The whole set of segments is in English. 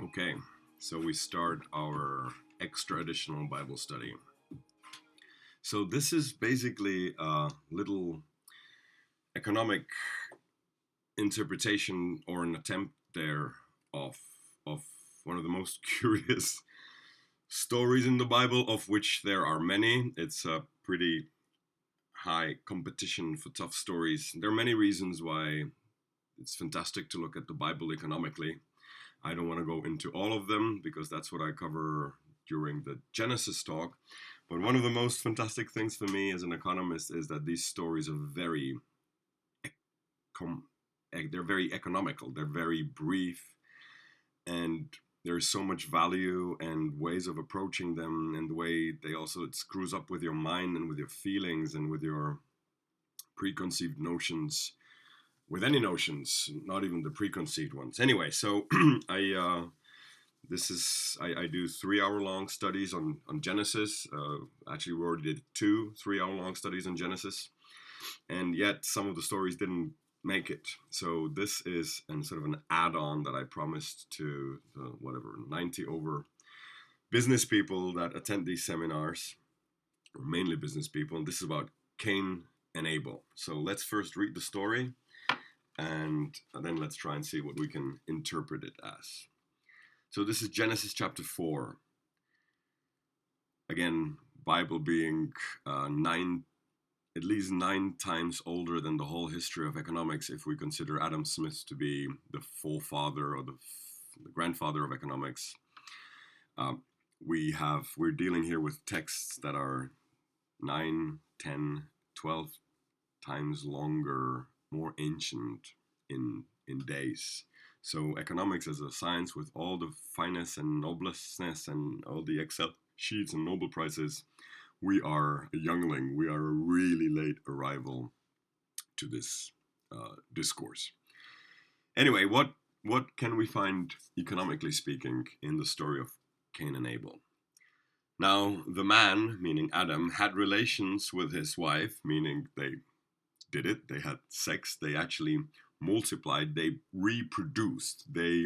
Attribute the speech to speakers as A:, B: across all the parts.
A: Okay, so we start our extra additional Bible study. So this is basically a little economic interpretation or an attempt there of one of the most curious stories in the Bible, of which there are many. It's a pretty high competition for tough stories. There are many reasons why it's fantastic to look at the Bible economically. I don't want to go into all of them because that's what I cover during the Genesis talk. But one of the most fantastic things for me as an economist is that these stories are they're very economical. They're very brief, and there's so much value and ways of approaching them, and the way they also it screws up with your mind and with your feelings and with your preconceived notions, with any notions, not even the preconceived ones. Anyway, so I do 3 hour long studies on Genesis. Actually, we already did 2 3 hour long studies on Genesis, and yet some of the stories didn't make it. So this is sort of an add-on that I promised to the 90 over business people that attend these seminars, or mainly business people. And this is about Cain and Abel. So let's first read the story, and then let's try and see what we can interpret it as. So this is Genesis chapter 4. Again, Bible being at least 9 times older than the whole history of economics, if we consider Adam Smith to be the forefather or the grandfather of economics. We're dealing here with texts that are 9, 10, 12 times longer, more ancient in days. So economics as a science with all the finesse and nobleness and all the Excel sheets and Nobel Prizes, we are a youngling. We are a really late arrival to this discourse. Anyway, what can we find, economically speaking, in the story of Cain and Abel? Now, the man, meaning Adam, had relations with his wife, meaning they did it. They had sex. They actually multiplied. They reproduced. They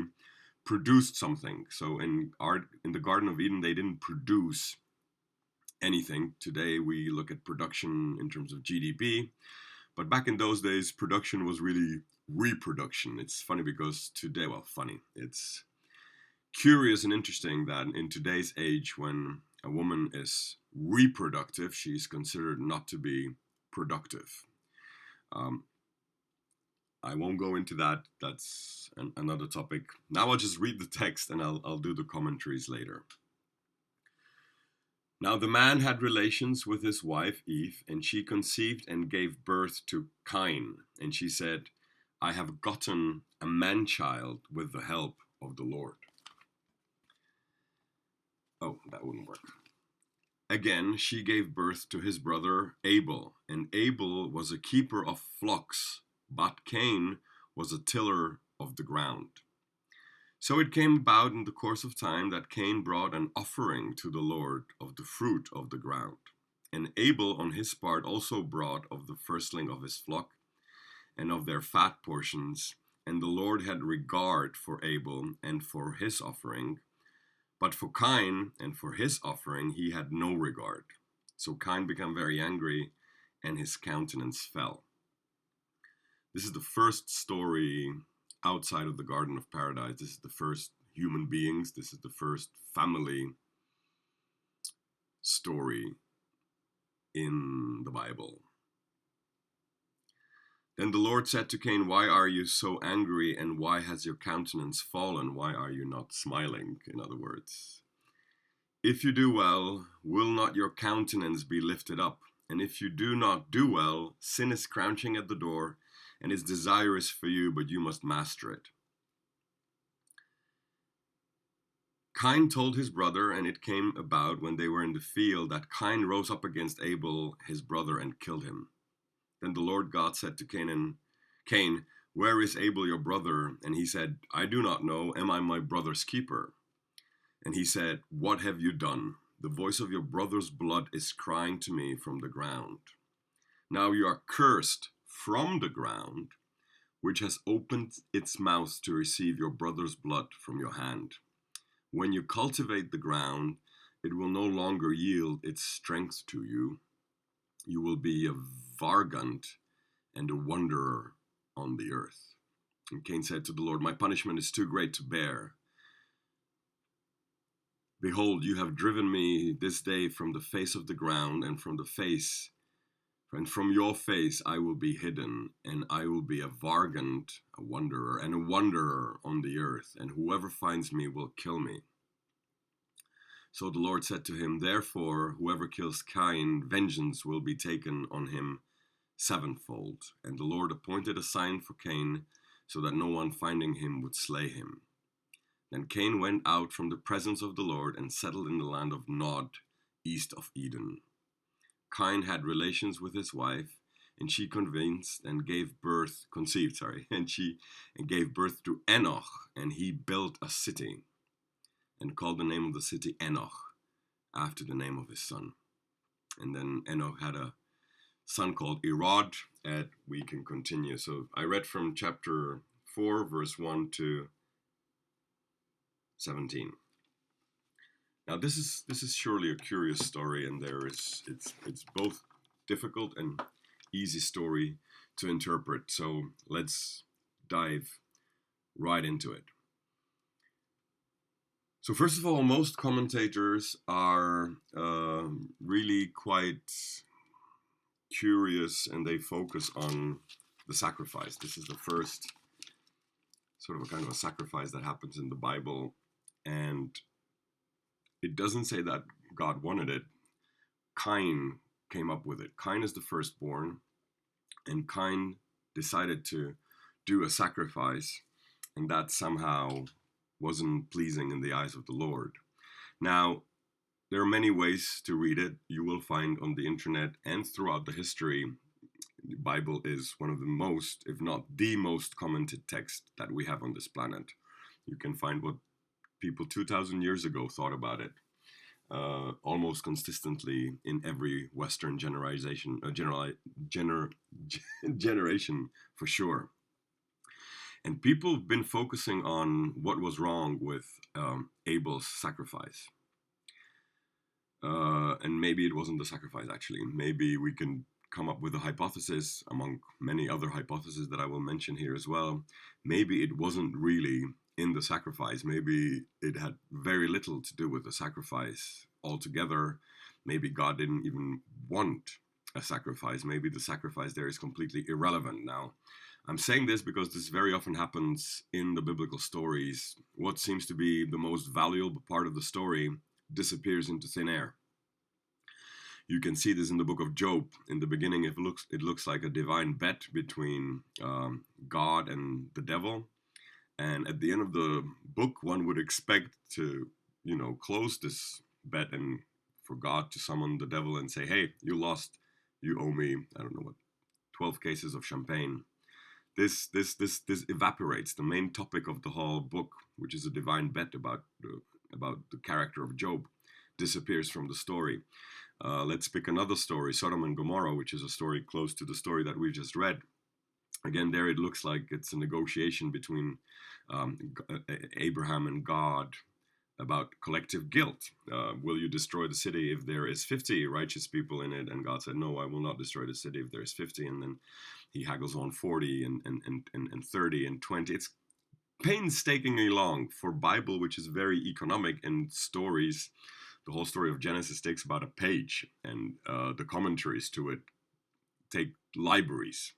A: produced something. So in the Garden of Eden, they didn't produce anything. Today we look at production in terms of GDP, but back in those days, production was really reproduction. It's funny because today, it's curious and interesting that in today's age, when a woman is reproductive, she's considered not to be productive. I won't go into that. That's another topic. Now I'll just read the text and I'll do the commentaries later. Now the man had relations with his wife Eve, and she conceived and gave birth to Cain. And she said, I have gotten a man-child with the help of the Lord. Oh, that wouldn't work. Again, she gave birth to his brother Abel, and Abel was a keeper of flocks, but Cain was a tiller of the ground. So it came about in the course of time that Cain brought an offering to the Lord of the fruit of the ground. And Abel on his part also brought of the firstling of his flock and of their fat portions. And the Lord had regard for Abel and for his offering, but for Cain and for his offering he had no regard. So Cain became very angry, and his countenance fell. This is the first story outside of the Garden of Paradise. This is the first human beings. This is the first family story in the Bible. Then the Lord said to Cain, why are you so angry, and why has your countenance fallen? Why are you not smiling? In other words, if you do well, will not your countenance be lifted up? And if you do not do well, sin is crouching at the door, and its desire is for you, but you must master it. Cain told his brother, and it came about when they were in the field that Cain rose up against Abel, his brother, and killed him. Then the Lord God said to Cain, where is Abel your brother? And he said, I do not know. Am I my brother's keeper? And he said, what have you done? The voice of your brother's blood is crying to me from the ground. Now you are cursed from the ground, which has opened its mouth to receive your brother's blood from your hand. When you cultivate the ground, it will no longer yield its strength to you. You will be a vargant and a wanderer on the earth. And Cain said to the Lord, my punishment is too great to bear. Behold, you have driven me this day from the face of the ground, and from your face I will be hidden, and I will be a vargant, a wanderer on the earth, and whoever finds me will kill me. So the Lord said to him, therefore, whoever kills Cain, vengeance will be taken on him sevenfold. And the Lord appointed a sign for Cain, so that no one finding him would slay him. Then Cain went out from the presence of the Lord and settled in the land of Nod, east of Eden. Cain had relations with his wife, and she gave birth to Enoch, and he built a city, and called the name of the city Enoch, after the name of his son. And then Enoch had a son called Irad, and we can continue. So I read from chapter 4, verse 1 to 17. Now this is surely a curious story, and it's both difficult and easy story to interpret. So let's dive right into it. So first of all, most commentators are really quite curious, and they focus on the sacrifice. This is the first sort of a kind of a sacrifice that happens in the Bible, and it doesn't say that God wanted it. Cain came up with it. Cain is the firstborn, and Cain decided to do a sacrifice, and that somehow wasn't pleasing in the eyes of the Lord. Now, there are many ways to read it. You will find on the internet and throughout the history, the Bible is one of the most, if not the most commented text that we have on this planet. You can find what people 2,000 years ago thought about it, almost consistently in every Western generation for sure. And people have been focusing on what was wrong with Abel's sacrifice. And maybe it wasn't the sacrifice, actually. Maybe we can come up with a hypothesis among many other hypotheses that I will mention here as well. Maybe it wasn't really in the sacrifice. Maybe it had very little to do with the sacrifice altogether. Maybe God didn't even want a sacrifice. Maybe the sacrifice there is completely irrelevant now. I'm saying this because this very often happens in the biblical stories. What seems to be the most valuable part of the story disappears into thin air. You can see this in the book of Job. In the beginning, it looks like a divine bet between God and the devil. And at the end of the book, one would expect to, close this bet and for God to summon the devil and say, hey, you lost, you owe me, 12 cases of champagne. This evaporates. The main topic of the whole book, which is a divine bet about the character of Job, disappears from the story. Let's pick another story, Sodom and Gomorrah, which is a story close to the story that we just read. Again, there it looks like it's a negotiation between Abraham and God about collective guilt. Will you destroy the city if there is 50 righteous people in it? And God said, no, I will not destroy the city if there is 50. And then he haggles on 40 and 30 and 20. It's painstakingly long for Bible, which is very economic, and stories. The whole story of Genesis takes about a page, and the commentaries to it take libraries.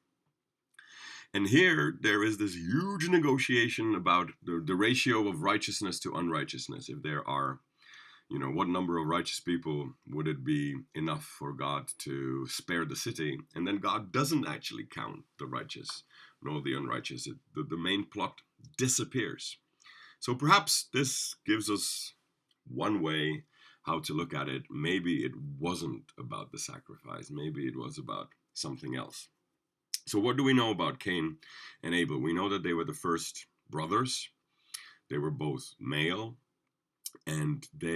A: And here, there is this huge negotiation about the ratio of righteousness to unrighteousness. If there are, what number of righteous people would it be enough for God to spare the city? And then God doesn't actually count the righteous nor the unrighteous. The main plot disappears. So perhaps this gives us one way how to look at it. Maybe it wasn't about the sacrifice. Maybe it was about something else. So what do we know about Cain and Abel? We know that they were the first brothers. They were both male, and they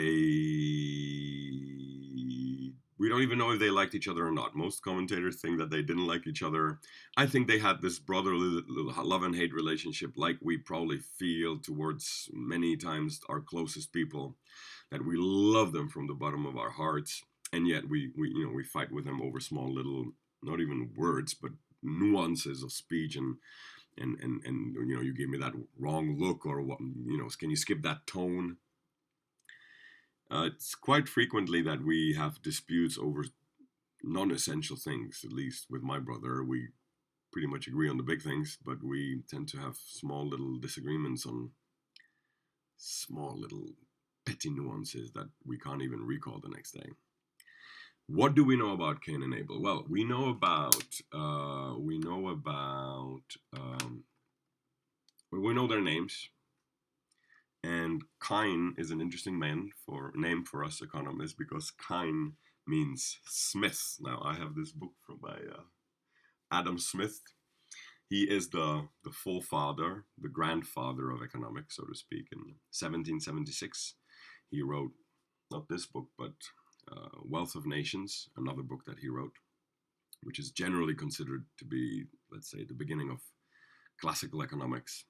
A: We don't even know if they liked each other or not. Most commentators think that they didn't like each other. I think they had this brotherly love and hate relationship, like we probably feel towards many times our closest people, that we love them from the bottom of our hearts, and yet we fight with them over small little, not even words, but nuances of speech, and you gave me that wrong look, or what, can you skip that tone? It's quite frequently that we have disputes over non-essential things. At least with my brother, we pretty much agree on the big things, but we tend to have small little disagreements on small little petty nuances that we can't even recall the next day. What do we know about Cain and Abel? Well, we know their names. And Cain is an interesting name for us economists, because Cain means smith. Now, I have this book from by Adam Smith. He is the forefather, the grandfather of economics, so to speak. In 1776, he wrote, not this book, but Wealth of Nations, another book that he wrote, which is generally considered to be, let's say, the beginning of classical economics.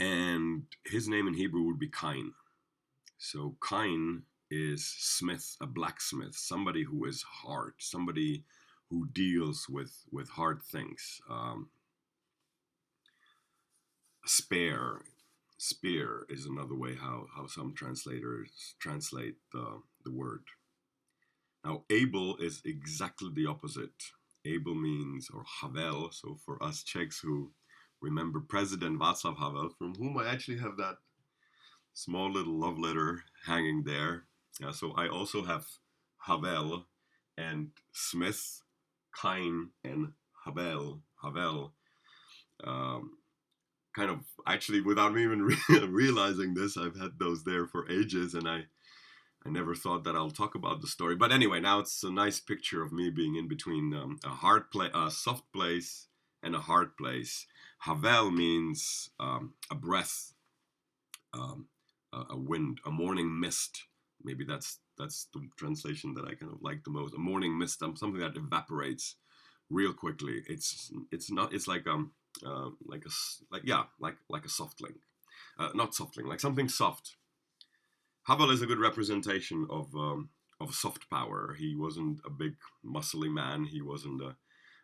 A: And his name in Hebrew would be Cain. So Cain is smith, a blacksmith, somebody who is hard, somebody who deals with hard things. Spear is another way how some translators translate the word. Now, Abel is exactly the opposite. Abel means, or Havel, so for us Czechs who remember President Václav Havel, from whom I actually have that small little love letter hanging there. So I also have Havel and Smith, Cain, and Havel. Kind of, actually, without me even realizing this, I've had those there for ages, and I never thought that I'll talk about the story. But anyway, now it's a nice picture of me being in between a soft place and a hard place. Havel means a breath, a wind, a morning mist. Maybe that's the translation that I kind of like the most. A morning mist, something that evaporates real quickly. It's like a softling, not softling, like something soft. Havel is a good representation of soft power. He wasn't a big muscly man. He wasn't a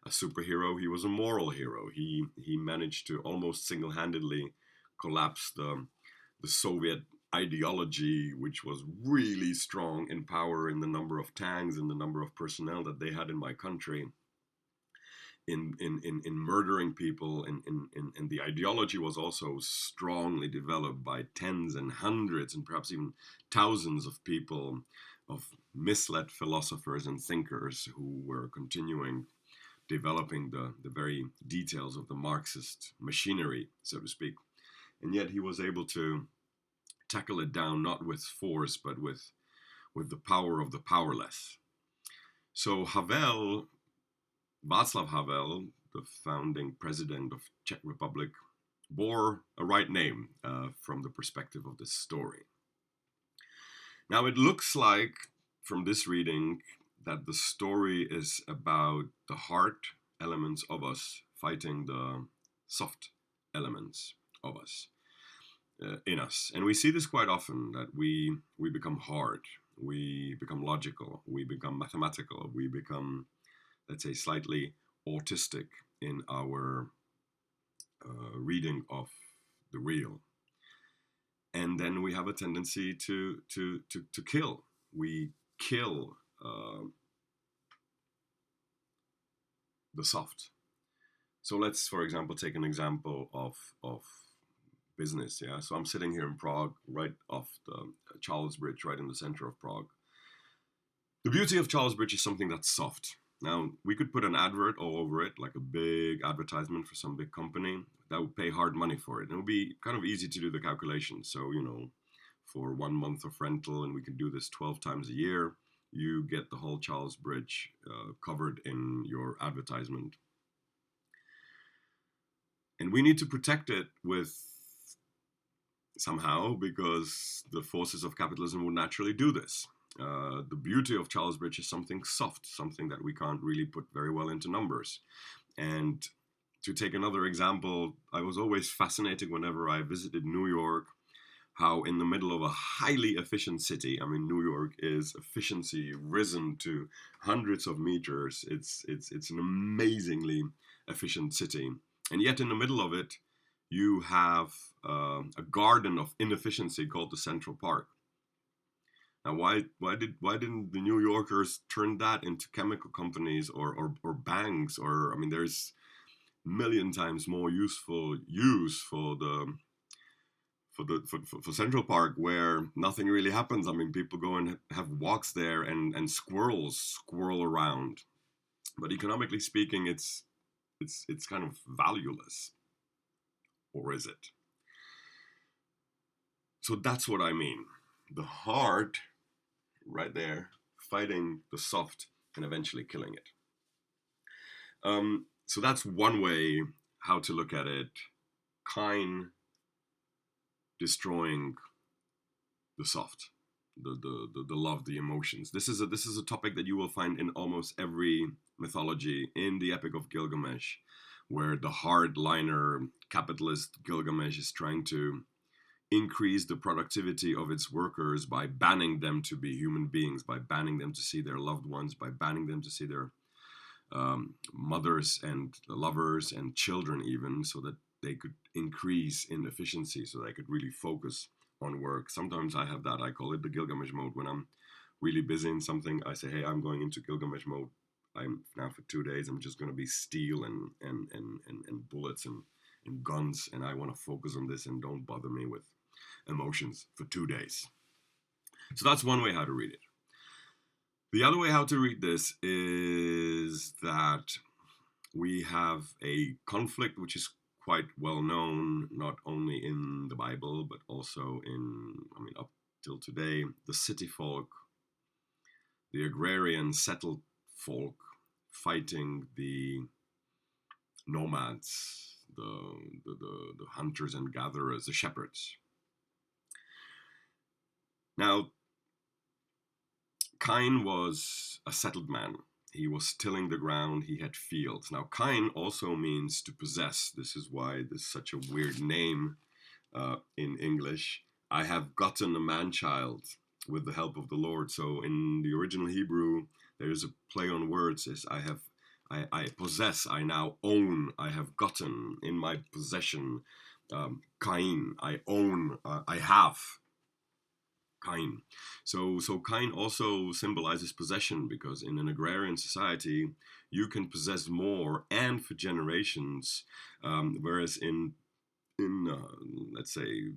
A: superhero. He was a moral hero. He managed to almost single-handedly collapse the Soviet ideology, which was really strong in power, in the number of tanks and the number of personnel that they had in my country, in murdering people, and the ideology was also strongly developed by tens and hundreds and perhaps even thousands of people, of misled philosophers and thinkers who were continuing developing the very details of the Marxist machinery, so to speak. And yet he was able to tackle it down, not with force, but with the power of the powerless. So Havel, Václav Havel, the founding president of Czech Republic, bore a right name from the perspective of this story. Now it looks like, from this reading, that the story is about the hard elements of us fighting the soft elements of us, in us. And we see this quite often, that we become hard, we become logical, we become mathematical, we become, let's say, slightly autistic in our reading of the real. And then we have a tendency to kill. We kill the soft. So let's, for example, take an example of business. Yeah. So I'm sitting here in Prague, right off the Charles Bridge, right in the center of Prague. The beauty of Charles Bridge is something that's soft. Now, we could put an advert all over it, like a big advertisement for some big company that would pay hard money for it. And it would be kind of easy to do the calculation. So, for 1 month of rental, and we can do this 12 times a year, you get the whole Charles Bridge covered in your advertisement. And we need to protect it with somehow, because the forces of capitalism would naturally do this. The beauty of Charles Bridge is something soft, something that we can't really put very well into numbers. And to take another example, I was always fascinated whenever I visited New York, how in the middle of a highly efficient city, I mean, New York is efficiency risen to hundreds of meters. It's an amazingly efficient city, and yet in the middle of it, you have a garden of inefficiency called the Central Park. Now, why didn't the New Yorkers turn that into chemical companies or banks? Or I mean, there's million times more useful use for the for Central Park, where nothing really happens. I mean, people go and have walks there, and squirrels squirrel around. But economically speaking, it's kind of valueless, or is it? So that's what I mean. The hard, right there, fighting the soft and eventually killing it. So that's one way how to look at it. Cain destroying the soft, the love, the emotions. This is a topic that you will find in almost every mythology. In the Epic of Gilgamesh, where the hardliner capitalist Gilgamesh is trying to increase the productivity of its workers by banning them to be human beings, by banning them to see their loved ones, by banning them to see their mothers and lovers and children, even, so that they could increase in efficiency, so they could really focus on work. Sometimes I have that. I call it the Gilgamesh mode. When I'm really busy in something, I say, hey, I'm going into Gilgamesh mode. I'm now for 2 days. I'm just going to be steel and bullets and guns, and I want to focus on this, and don't bother me with emotions for 2 days. So that's one way how to read it. The other way how to read this is that we have a conflict which is quite well known, not only in the Bible, but also up till today, the city folk, the agrarian settled folk fighting the nomads, the hunters and gatherers, the shepherds. Now, Cain was a settled man. He was tilling the ground. He had fields. Now, Cain also means to possess. This is why this is such a weird name in English. I have gotten a man-child with the help of the Lord. So in the original Hebrew, there's a play on words. Is I possess, I now own, I have gotten in my possession. Cain, I own, I have. Cain. So Cain also symbolizes possession, because in an agrarian society, you can possess more and for generations, whereas in let's say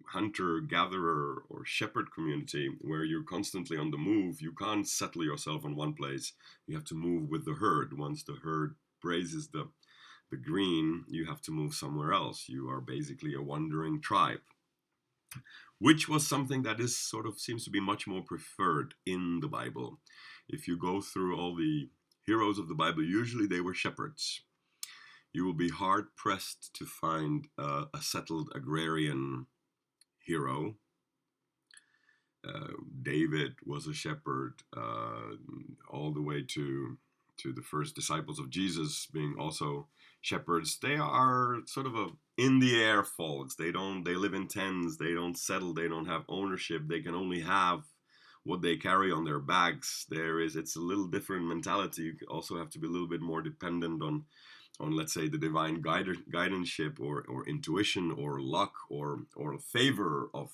A: hunter-gatherer or shepherd community, where you're constantly on the move, you can't settle yourself in one place. You have to move with the herd. Once the herd grazes the green, you have to move somewhere else. You are basically a wandering tribe, which was something that is sort of seems to be much more preferred in the Bible. If you go through all the heroes of the Bible, usually they were shepherds. You will be hard pressed to find a settled agrarian hero. David was a shepherd, all the way to the first disciples of Jesus being also shepherds. They are sort of a in the air folks. They live in tents. They don't settle. They don't have ownership. They can only have what they carry on their backs. It's a little different mentality. You also have to be a little bit more dependent on let's say the divine guidance or intuition or luck or favor of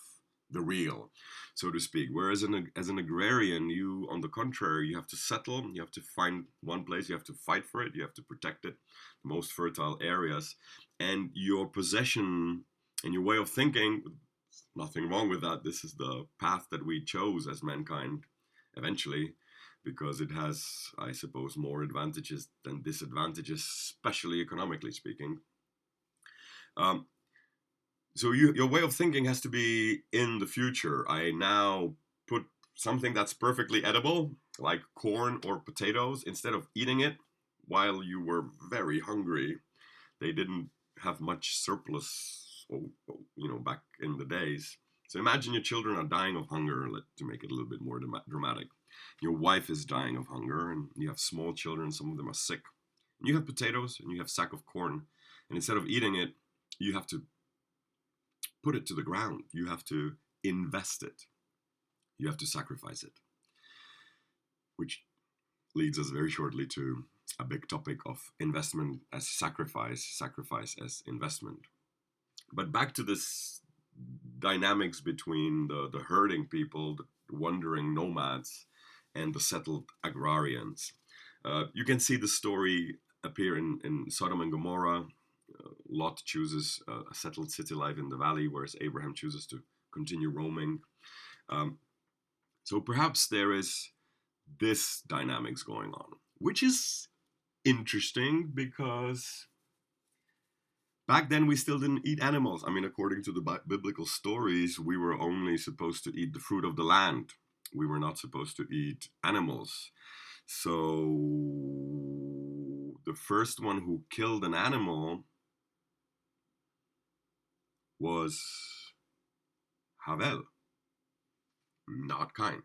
A: the real, so to speak. Whereas as an agrarian, you, on the contrary, you have to settle, you have to find one place, you have to fight for it, you have to protect it, the most fertile areas, and your possession and your way of thinking, nothing wrong with that. This is the path that we chose as mankind eventually, because it has, I suppose, more advantages than disadvantages, especially economically speaking. So your way of thinking has to be in the future. I now put something that's perfectly edible, like corn or potatoes, instead of eating it while you were very hungry. They didn't have much surplus, back in the days. So imagine your children are dying of hunger, to make it a little bit more dramatic. Your wife is dying of hunger, and you have small children, some of them are sick. And you have potatoes, and you have a sack of corn, and instead of eating it, you have to put it to the ground. You have to invest it. You have to sacrifice it. Which leads us very shortly to a big topic of investment as sacrifice, sacrifice as investment. But back to this dynamics between the herding people, the wandering nomads, and the settled agrarians. You can see the story appear in Sodom and Gomorrah. Lot chooses a settled city life in the valley, whereas Abraham chooses to continue roaming. So perhaps there is this dynamics going on, which is interesting because back then we still didn't eat animals. I mean, according to the biblical stories, we were only supposed to eat the fruit of the land. We were not supposed to eat animals. So the first one who killed an animal was Havel, not Cain.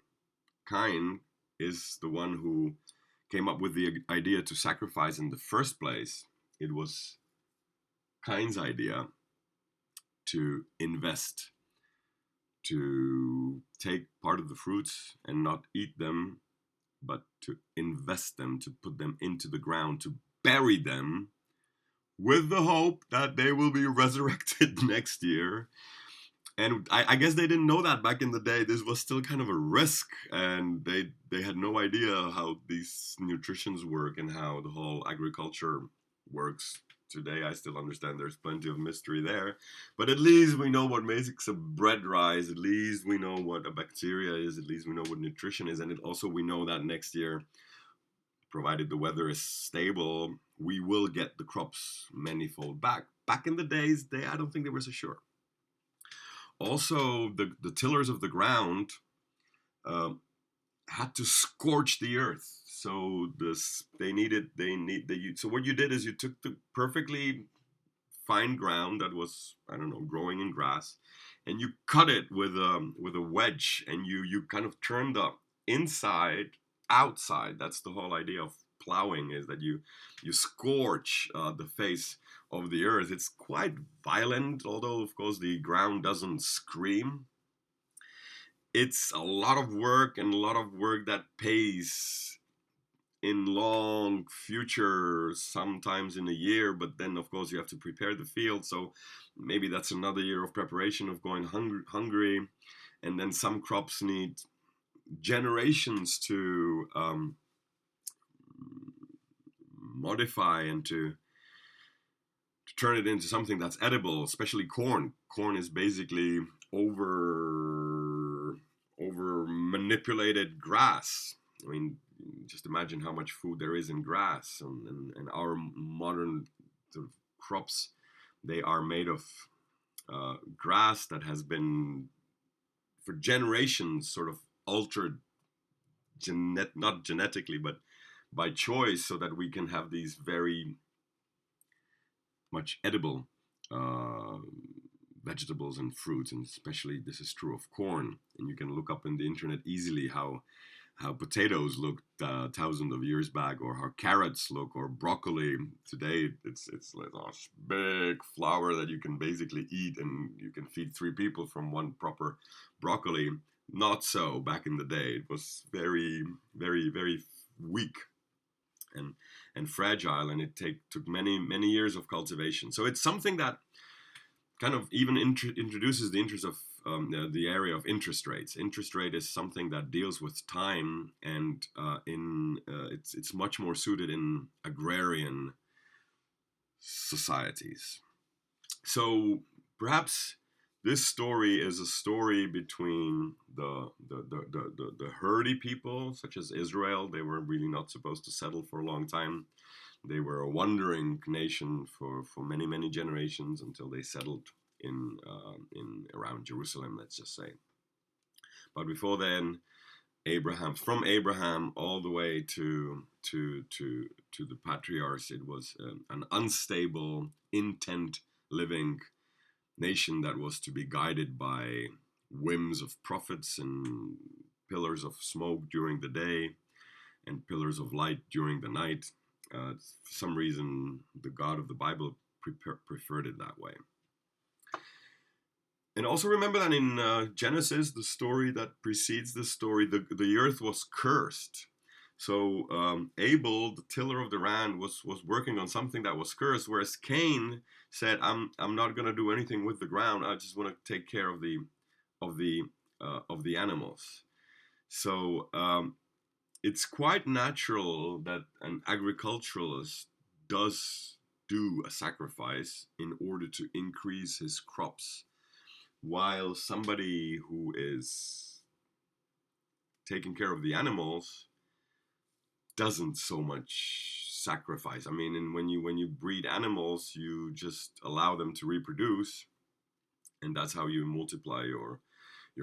A: Cain is the one who came up with the idea to sacrifice in the first place. It was Cain's idea to invest, to take part of the fruits and not eat them, but to invest them, to put them into the ground, to bury them with the hope that they will be resurrected next year. And I guess they didn't know that back in the day. This was still kind of a risk, and they had no idea how these nutritions work and how the whole agriculture works. Today, I still understand there's plenty of mystery there, but at least we know what makes a bread rise. At least we know what a bacteria is. At least we know what nutrition is, and we know that next year, provided the weather is stable, we will get the crops manifold back. Back in the days, I don't think they were so sure. Also, the tillers of the ground had to scorch the earth. So so what you did is you took the perfectly fine ground that was, I don't know, growing in grass, and you cut it with a wedge, and you kind of turned the inside outside. That's the whole idea of plowing, is that you scorch the face of the earth. It's quite violent, although of course the ground doesn't scream. It's a lot of work, and a lot of work that pays in long future, sometimes in a year, but then of course you have to prepare the field, so maybe that's another year of preparation of going hungry, and then some crops need generations to modify and to turn it into something that's edible, especially corn. Corn is basically over manipulated grass. I mean, just imagine how much food there is in grass, and our modern sort of crops, they are made of grass that has been for generations sort of altered, not genetically, but by choice, so that we can have these very much edible vegetables and fruits, and especially this is true of corn. And you can look up in the internet easily how potatoes looked thousands of years back, or how carrots look, or broccoli. Today it's like a big flower that you can basically eat, and you can feed 3 people from one proper broccoli. Not so back in the day. It was very, very, very weak and fragile, and it took many years of cultivation. So it's something that kind of even introduces the interest of the area of interest rates. Interest rate is something that deals with time, and it's much more suited in agrarian societies. So perhaps this story is a story between the herdy people, such as Israel. They were really not supposed to settle for a long time. They were a wandering nation for many generations until they settled in around Jerusalem, let's just say. But before then, from Abraham all the way to the patriarchs, it was an unstable, intent living nation that was to be guided by whims of prophets and pillars of smoke during the day and pillars of light during the night. For some reason, the God of the Bible preferred it that way. And also remember that in Genesis, the story that precedes this story, the earth was cursed. So Abel, the tiller of the land, was working on something that was cursed, whereas Cain said, "I'm not going to do anything with the ground. I just want to take care of the animals." So it's quite natural that an agriculturalist does do a sacrifice in order to increase his crops, while somebody who is taking care of the animals doesn't so much sacrifice. I mean, and when you breed animals, you just allow them to reproduce, and that's how you multiply your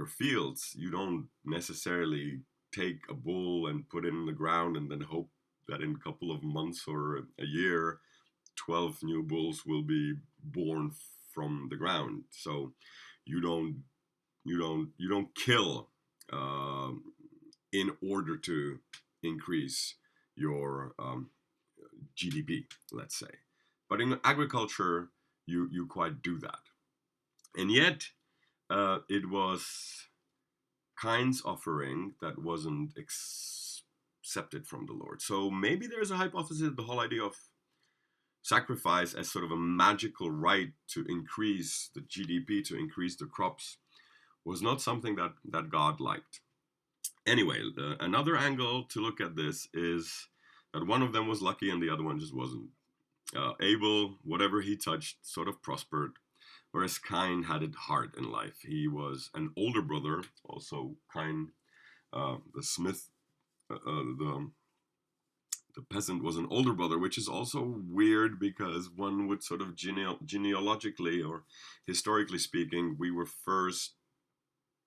A: fields. You don't necessarily take a bull and put it in the ground and then hope that in a couple of months or a year 12 new bulls will be born from the ground. So you don't kill in order to increase your GDP, let's say. But in agriculture, you quite do that. And yet, it was Cain's offering that wasn't accepted from the Lord. So maybe there's a hypothesis that the whole idea of sacrifice as sort of a magical right to increase the GDP, to increase the crops, was not something that God liked. Anyway, another angle to look at this is that one of them was lucky and the other one just wasn't. Abel, whatever he touched, sort of prospered, whereas Cain had it hard in life. He was an older brother, also Cain, the smith, the peasant was an older brother, which is also weird because one would sort of genealogically or historically speaking, we were first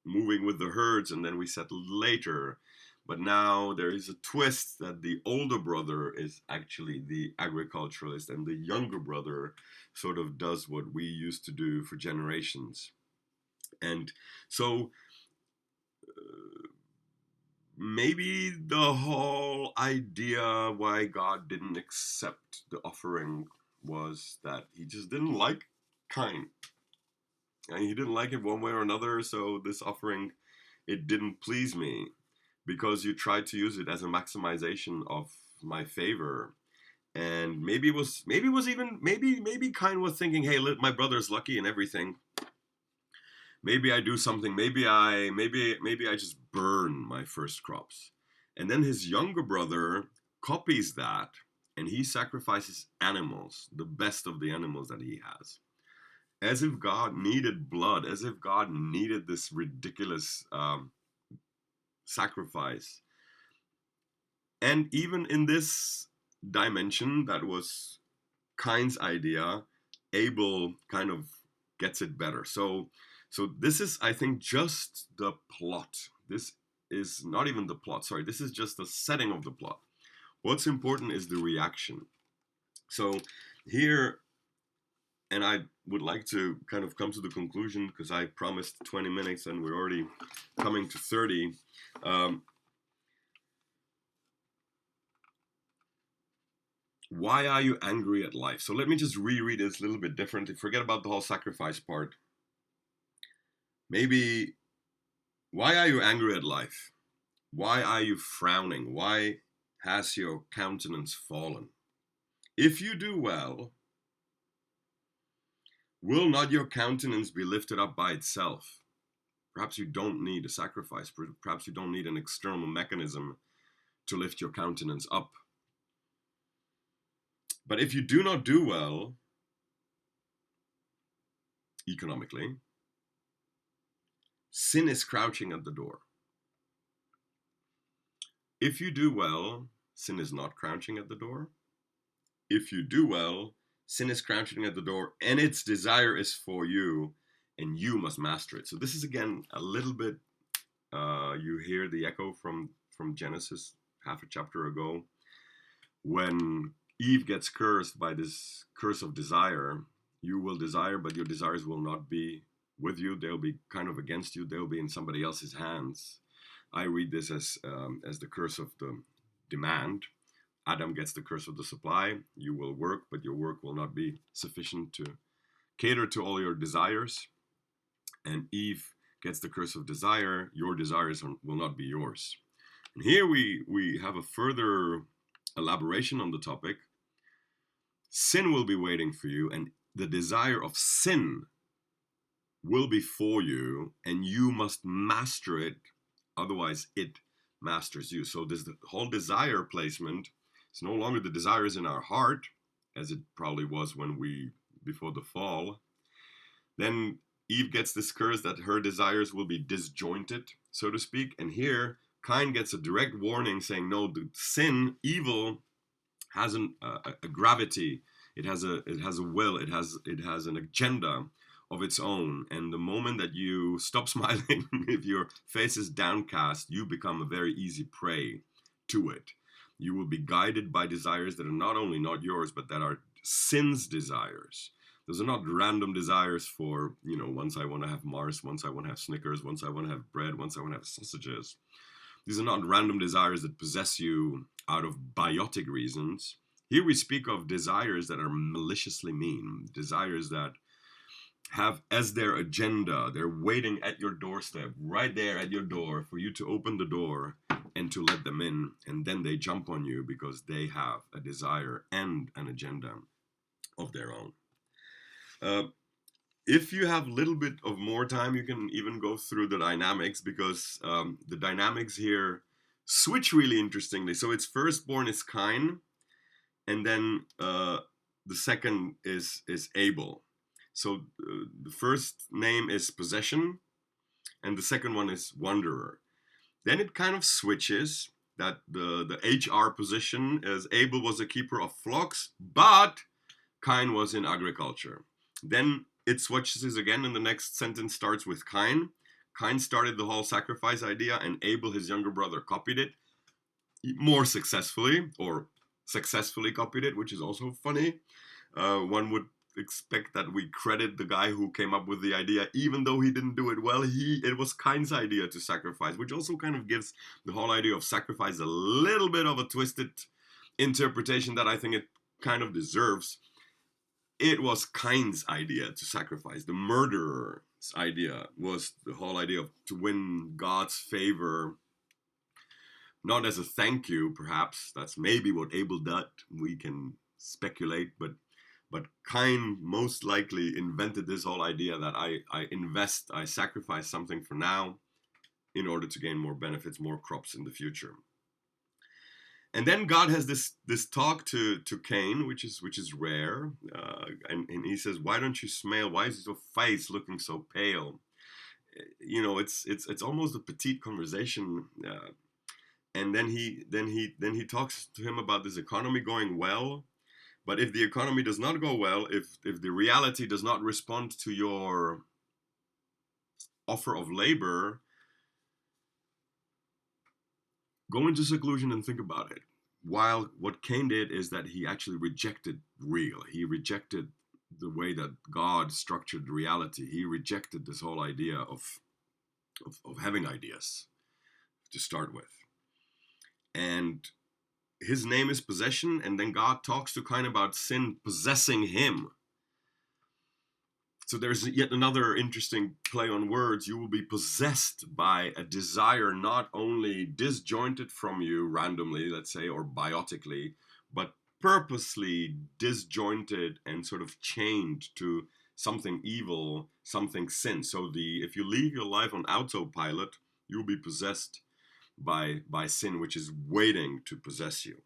A: moving with the herds and then we settled later. But now there is a twist that the older brother is actually the agriculturalist and the younger brother sort of does what we used to do for generations. And so maybe the whole idea why God didn't accept the offering was that he just didn't like Cain. And he didn't like it one way or another, so this offering, it didn't please me because you tried to use it as a maximization of my favor. And maybe Cain was thinking, hey, my brother's lucky and everything. Maybe I do something. Maybe I just burn my first crops. And then his younger brother copies that, and he sacrifices animals, the best of the animals that he has, as if God needed blood, as if God needed this ridiculous sacrifice. And even in this dimension, that was Cain's idea, Abel kind of gets it better. So this is, I think, just the plot. This is not even the plot, sorry. This is just the setting of the plot. What's important is the reaction. So here, and I would like to kind of come to the conclusion because I promised 20 minutes and we're already coming to 30. Why are you angry at life? So let me just reread this a little bit differently. Forget about the whole sacrifice part. Maybe, why are you angry at life? Why are you frowning? Why has your countenance fallen? If you do well, will not your countenance be lifted up by itself? Perhaps you don't need a sacrifice. Perhaps you don't need an external mechanism to lift your countenance up. But if you do not do well, economically, sin is crouching at the door. If you do well, sin is not crouching at the door. If you do well, sin is crouching at the door, and its desire is for you, and you must master it. So this is, again, a little bit, you hear the echo from Genesis, half a chapter ago, when Eve gets cursed by this curse of desire. You will desire, but your desires will not be with you. They'll be kind of against you. They'll be in somebody else's hands. I read this as the curse of the demand. Adam gets the curse of the supply. You will work, but your work will not be sufficient to cater to all your desires. And Eve gets the curse of desire. Your desires will not be yours. And here we have a further elaboration on the topic. Sin will be waiting for you, and the desire of sin will be for you, and you must master it. Otherwise, it masters you. So this the whole desire placement. It's no longer the desires in our heart, as it probably was before the fall. Then Eve gets this curse that her desires will be disjointed, so to speak. And here, Cain gets a direct warning saying, no, the sin, evil, has a gravity. It has a will. It has an agenda of its own. And the moment that you stop smiling, if your face is downcast, you become a very easy prey to it. You will be guided by desires that are not only not yours, but that are sin's desires. Those are not random desires for, once I want to have Mars, once I want to have Snickers, once I want to have bread, once I want to have sausages. These are not random desires that possess you out of biotic reasons. Here we speak of desires that are maliciously mean, desires that have as their agenda, they're waiting at your doorstep, right there at your door, for you to open the door and to let them in, and then they jump on you because they have a desire and an agenda of their own. If you have a little bit of more time, you can even go through the dynamics, because the dynamics here switch really interestingly. So its firstborn is Cain, and then the second is Abel. So the first name is possession, and the second one is wanderer. Then it kind of switches, that the HR position is Abel was a keeper of flocks, but Cain was in agriculture. Then it switches again, and the next sentence starts with Cain. Cain started the whole sacrifice idea, and Abel, his younger brother, copied it more successfully, or successfully copied it, which is also funny. One would expect that we credit the guy who came up with the idea, even though he didn't do it well. It was Cain's idea to sacrifice, which also kind of gives the whole idea of sacrifice a little bit of a twisted interpretation that I think it kind of deserves. It was Cain's idea to sacrifice. The murderer's idea was the whole idea of to win God's favor, not as a thank you, perhaps. That's maybe what Abel did. We can speculate, but Cain most likely invented this whole idea that I sacrifice something for now in order to gain more benefits, more crops in the future. And then God has this talk to Cain, which is rare, and he says, "Why don't you smile? Why is your face looking so pale?" It's almost a petite conversation. And then he talks to him about this economy going well. But if the economy does not go well, if the reality does not respond to your offer of labor, go into seclusion and think about it. While what Cain did is that he actually rejected real. He rejected the way that God structured reality. He rejected this whole idea of having ideas to start with. And his name is possession, and then God talks to Cain about sin possessing him. So there's yet another interesting play on words. You will be possessed by a desire not only disjointed from you randomly, let's say, or biotically, but purposely disjointed and sort of chained to something evil, something sin. So if you leave your life on autopilot, you'll be possessed by sin, which is waiting to possess you.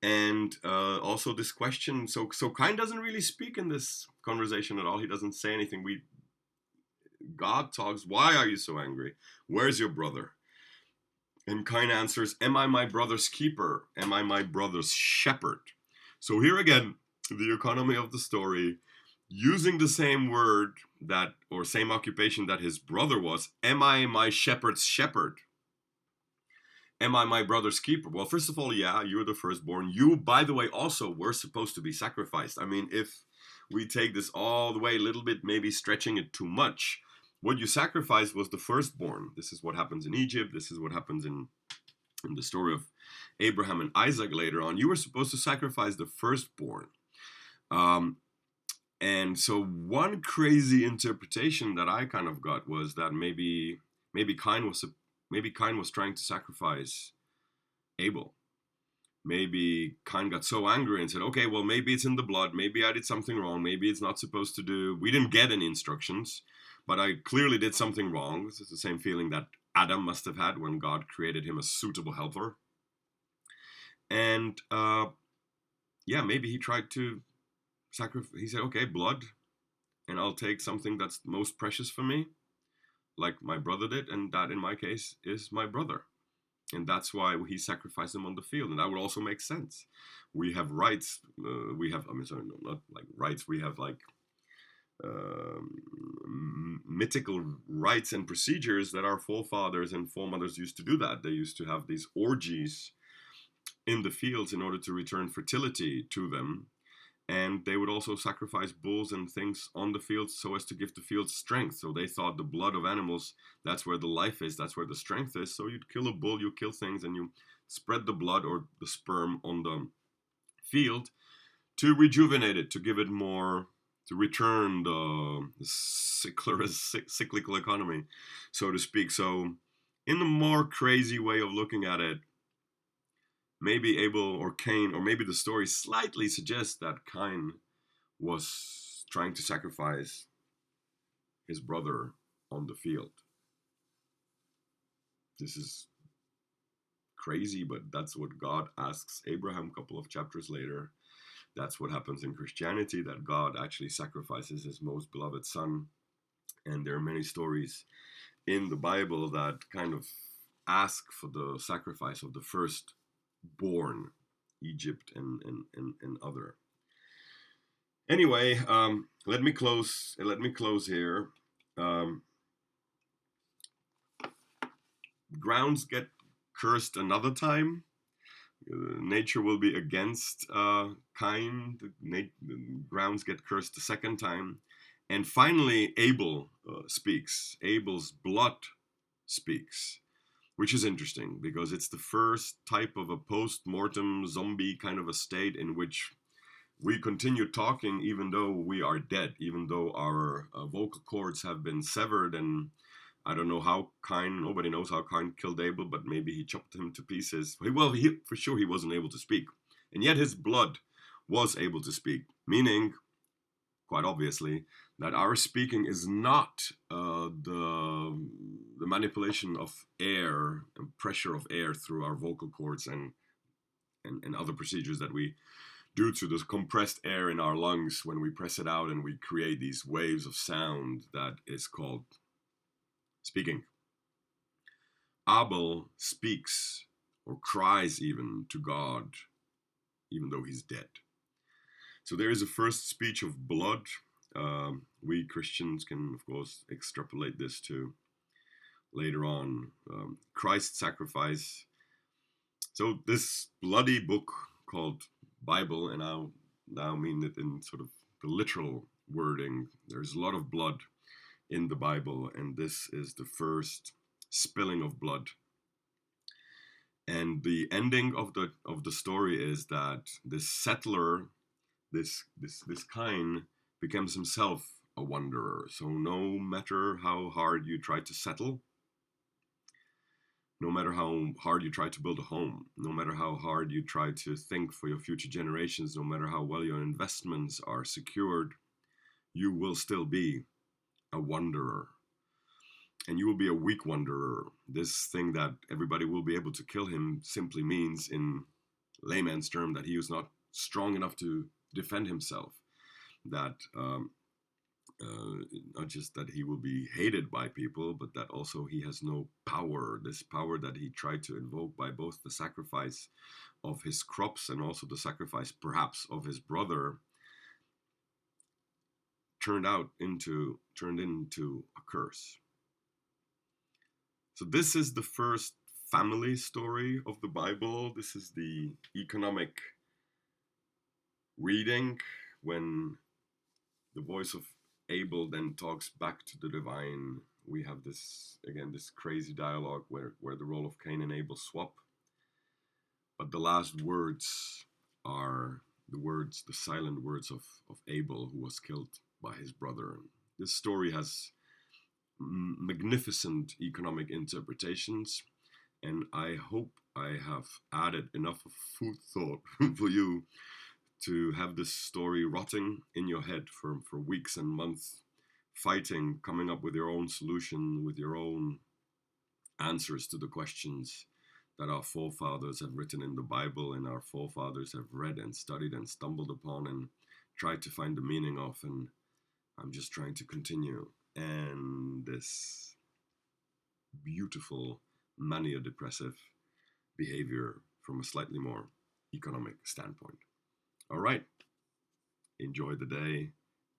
A: And also this question, so Cain doesn't really speak in this conversation at all. He doesn't say anything. God talks, "Why are you so angry? Where's your brother?" And Cain answers, "Am I my brother's keeper? Am I my brother's shepherd?" So here again, the economy of the story, using the same word or same occupation that his brother was. Am I my shepherd's shepherd? Am I my brother's keeper? Well, first of all, yeah, you're the firstborn. You, by the way, also were supposed to be sacrificed. I mean, if we take this all the way a little bit, maybe stretching it too much. What you sacrificed was the firstborn. This is what happens in Egypt. This is what happens in the story of Abraham and Isaac later on. You were supposed to sacrifice the firstborn. And so one crazy interpretation that I kind of got was that maybe Cain was trying to sacrifice Abel. Maybe Cain got so angry and said, okay, well, maybe it's in the blood. Maybe I did something wrong. Maybe it's not supposed to do. We didn't get any instructions, but I clearly did something wrong. This is the same feeling that Adam must have had when God created him a suitable helper. And maybe he tried to sacrifice. He said, okay, blood, and I'll take something that's most precious for me, like my brother did, and that in my case is my brother. And that's why he sacrificed him on the field. And that would also make sense. We have rights. We have mythical rites and procedures that our forefathers and foremothers used to do that. They used to have these orgies in the fields in order to return fertility to them. And they would also sacrifice bulls and things on the fields so as to give the fields strength. So they thought the blood of animals, that's where the life is, that's where the strength is. So you'd kill a bull, you kill things, and you spread the blood or the sperm on the field to rejuvenate it, to give it more, to return the cyclical economy, so to speak. So in the more crazy way of looking at it, maybe Abel or Cain, or maybe the story slightly suggests that Cain was trying to sacrifice his brother on the field. This is crazy, but that's what God asks Abraham a couple of chapters later. That's what happens in Christianity, that God actually sacrifices his most beloved son. And there are many stories in the Bible that kind of ask for the sacrifice of the firstborn, Egypt and other. Anyway, let me close here. Grounds get cursed another time. Nature will be against Cain. The grounds get cursed the second time. And finally, Abel speaks. Abel's blood speaks, which is interesting because it's the first type of a post-mortem zombie kind of a state in which we continue talking even though we are dead, even though our vocal cords have been severed. And I don't know how nobody knows how Cain killed Abel, but maybe he chopped him to pieces. Well, for sure he wasn't able to speak. And yet his blood was able to speak, meaning, quite obviously, that our speaking is not the manipulation of air and pressure of air through our vocal cords and other procedures that we do to the compressed air in our lungs when we press it out and we create these waves of sound that is called speaking. Abel speaks or cries even to God, even though he's dead. So there is a first speech of blood. We Christians can, of course, extrapolate this to later on Christ's sacrifice. So this bloody book called Bible, and I'll now mean it in sort of the literal wording. There's a lot of blood in the Bible, and this is the first spilling of blood. And the ending of the story is that this settler, this Cain, becomes himself a wanderer. So no matter how hard you try to settle, no matter how hard you try to build a home, no matter how hard you try to think for your future generations, no matter how well your investments are secured, you will still be a wanderer. And you will be a weak wanderer. This thing that everybody will be able to kill him simply means, in layman's term, that he was not strong enough to defend himself. That not just that he will be hated by people, but that also he has no power. This power that he tried to invoke by both the sacrifice of his crops and also the sacrifice perhaps of his brother turned into a curse. So this is the first family story of the Bible. This is the economic reading when the voice of Abel then talks back to the divine. We have this, again, this crazy dialogue where the role of Cain and Abel swap. But the last words are the silent words of Abel, who was killed by his brother. This story has magnificent economic interpretations, and I hope I have added enough of food thought for you to have this story rotting in your head for weeks and months, fighting, coming up with your own solution, with your own answers to the questions that our forefathers have written in the Bible and our forefathers have read and studied and stumbled upon and tried to find the meaning of. And I'm just trying to continue. And this beautiful mania-depressive behavior from a slightly more economic standpoint. All right. Enjoy the day,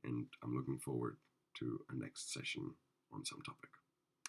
A: and I'm looking forward to a next session on some topic.